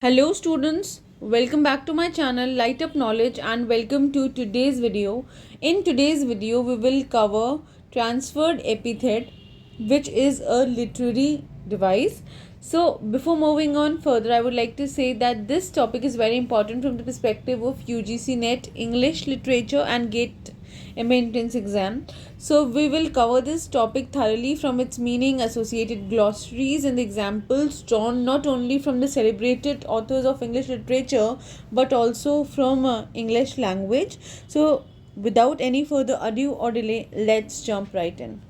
Hello students, welcome back to my channel Lightup Knowledge and welcome to today's video. In today's video we will cover transferred epithet, which is a literary device. So before moving on further, I would like to say that this topic is very important from the perspective of UGC NET English Literature and GATE entrance exam. So we will cover this topic thoroughly from its meaning, associated glossaries and the examples drawn not only from the celebrated authors of English literature but also from English language. So without any further ado or delay, let's jump right in.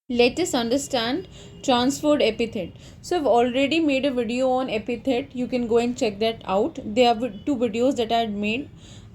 Let us understand transferred epithet. So I've already made a video on epithet. You can go and check that out. There are two videos that I had made,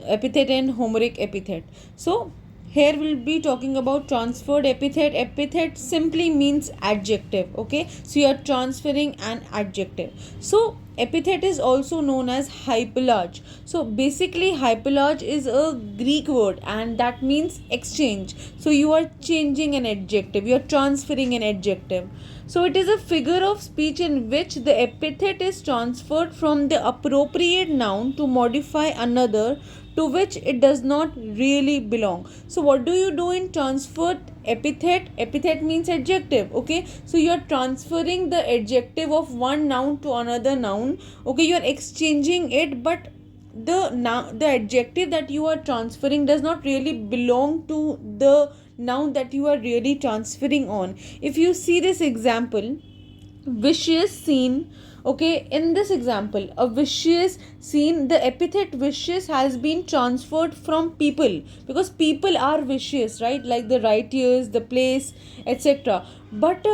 epithet and Homeric epithet. So here we'll be talking about transferred epithet. Epithet simply means adjective. Okay, so you are transferring an adjective. So epithet is also known as hyperlage. So basically hyperlage is a Greek word and that means exchange. So you are changing an adjective, you are transferring an adjective. So it is a figure of speech in which the epithet is transferred from the appropriate noun to modify another to which it does not really belong. So what do you do in transferred epithet? Epithet means adjective. Okay, so you are transferring the adjective of one noun to another noun. Okay, you are exchanging it, but the adjective that you are transferring does not really belong to the noun that you are really transferring on. If you see this example, vicious scene. Okay, in this example, a vicious scene, the epithet vicious has been transferred from people because people are vicious, right? Like the writers, the place, etc. But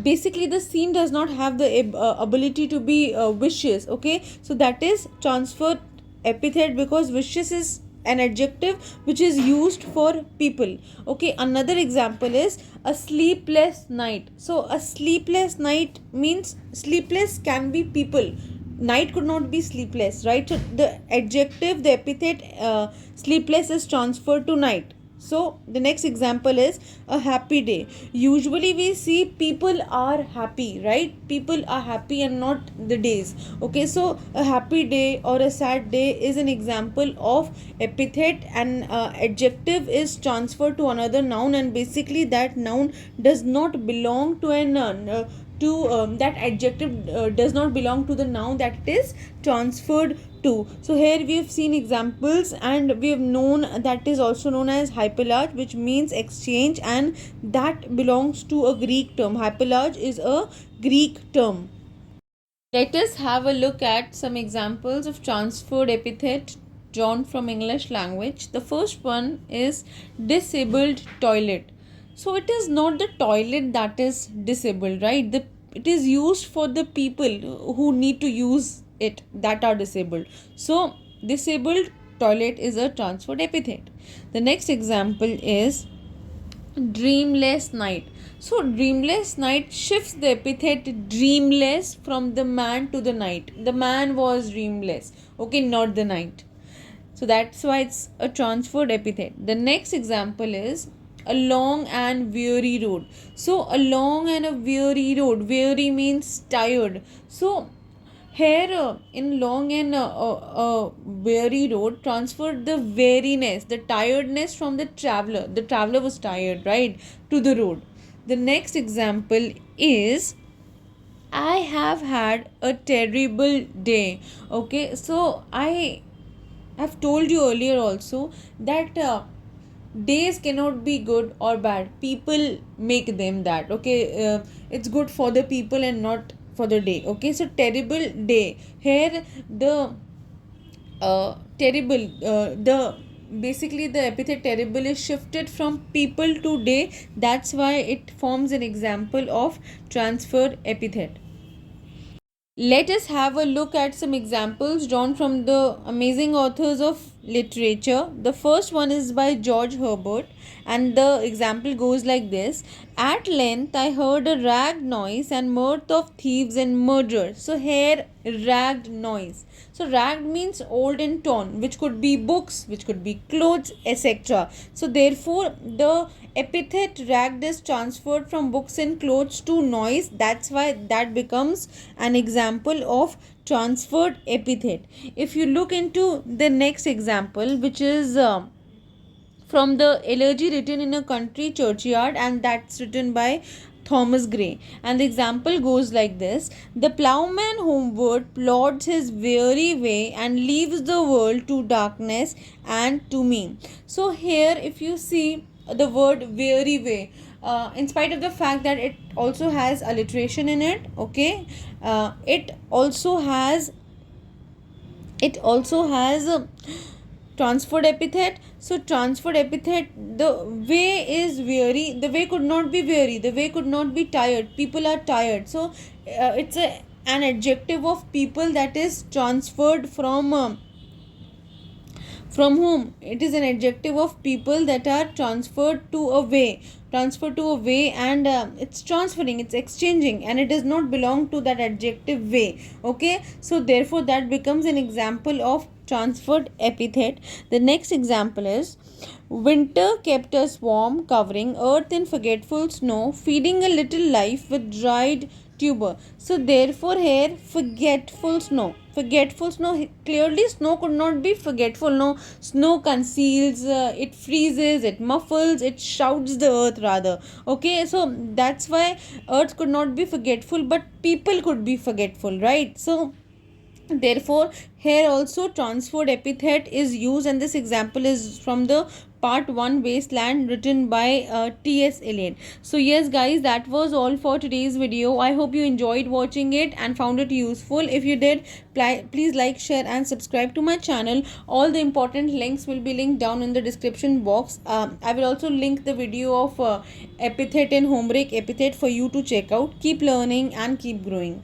basically the scene does not have the ability to be vicious. Okay, so that is transferred epithet because vicious is an adjective which is used for people. Okay, another example is a sleepless night. So a sleepless night means sleepless can be people, night could not be sleepless, right? So the adjective, the epithet sleepless is transferred to night. So the next example is a happy day. Usually we see people are happy, right? People are happy and not the days. Okay, so a happy day or a sad day is an example of epithet, and adjective is transferred to another noun, and basically that noun does not belong to an that adjective does not belong to the noun that it is transferred to. So here we have seen examples and we have known that is also known as hyperlage, which means exchange, and that belongs to a Greek term. Hyperlage is a Greek term. Let us have a look at some examples of transferred epithet drawn from English language. The first one is disabled toilet. So it is not the toilet that is disabled, right? It is used for the people who need to use it that are disabled. So disabled toilet is a transferred epithet. The next example is dreamless night. So dreamless night shifts the epithet dreamless from the man to the night. The man was dreamless, okay, not the night. So that's why it's a transferred epithet. The next example is a long and weary road. So a long and a weary road. Weary means tired. So here in long and weary road, transferred the weariness, the tiredness from the traveler. The traveler was tired, right, to the road. The next example is I have had a terrible day. Okay, so I have told you earlier also that days cannot be good or bad. People make them that. Okay, it's good for the people and not for the day. Okay, so terrible day. Here the terrible the basically the epithet terrible is shifted from people to day. That's why it forms an example of transferred epithet. Let us have a look at some examples drawn from the amazing authors of literature. The first one is by George Herbert, and the example goes like this: At length I heard a ragged noise and mirth of thieves and murderers. So here, ragged noise. So ragged means old and torn, which could be books, which could be clothes, etc. So therefore, the epithet ragged is transferred from books and clothes to noise. That's why that becomes an example of transferred epithet. If you look into the next example, which is from the elegy written in a country churchyard, and that's written by Thomas Gray, and the example goes like this: The ploughman homeward plods his weary way and leaves the world to darkness and to me. So here, if you see the word weary way, in spite of the fact that it also has alliteration in it, okay, it also has transferred epithet. So transferred epithet, the way is weary, the way could not be weary, the way could not be tired, people are tired. So it's an adjective of people that is transferred from whom? It is an adjective of people that are transferred to a way, and it's transferring, it's exchanging, and it does not belong to that adjective way. Okay, so therefore that becomes an example of transferred epithet. The next example is: Winter kept us warm, covering earth in forgetful snow, feeding a little life with dried tuber. So therefore here, forgetful snow, clearly snow could not be forgetful. No, snow conceals, it freezes, it muffles, it shouts the earth rather. Okay, so that's why earth could not be forgetful, but people could be forgetful, right? So therefore here also transferred epithet is used, and this example is from the part 1 wasteland, written by T.S. Eliot. So yes guys, that was all for today's video. I hope you enjoyed watching it and found it useful. If you did, please like, share and subscribe to my channel. All the important links will be linked down in the description box. I will also link the video of epithet and home break epithet for you to check out. Keep learning and keep growing.